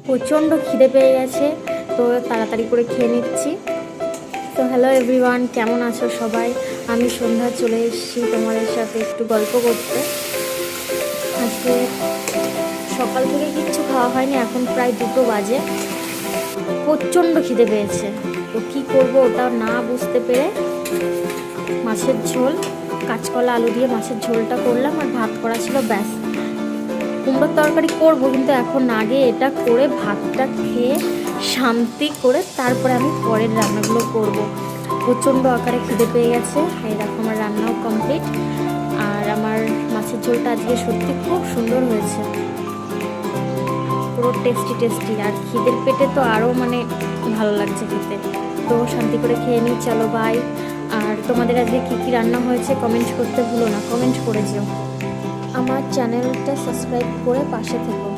প্রচণ্ড খিদে পেয়ে গেছে, তো তাড়াতাড়ি করে খেয়ে নিচ্ছি। তো হ্যালো এভরিওয়ান, কেমন আছো সবাই? আমি সন্ধ্যা চলে এসেছি তোমাদের সাথে একটু গল্প করতে। আজকে সকাল থেকে কিচ্ছু খাওয়া হয়নি, এখন প্রায় 2টো বাজে। প্রচণ্ড খিদে পেয়েছে, তো কী করবো ওটা না বুঝতে পেরে মাছের ঝোল, কাঁচকলা আলু দিয়ে মাছের ঝোলটা করলাম, আর ভাত করা ছিল, ব্যাস। কুমড়োর তরকারি করবো, কিন্তু এখন আগে এটা করে ভাতটা খেয়ে শান্তি করে তারপরে আমি পরের রান্নাগুলো করব। প্রচণ্ড আকারে খিদে পেয়ে গেছে। এই দেখো আমার রান্নাও কমপ্লিট, আর আমার মাছের ঝোলটা আজকে সত্যি খুব সুন্দর হয়েছে, পুরো টেস্টি টেস্টি। আর খিদের পেটে তো আরও ভালো লাগছে খেতে। তো শান্তি করে খেয়ে নিই, চলো বাই। আর তোমাদের আজকে কী কী রান্না হয়েছে কমেন্ট করতে ভুলো না, কমেন্ট করে যেও। আমার চ্যানেলটা সাবস্ক্রাইব করে পাশে থেকো।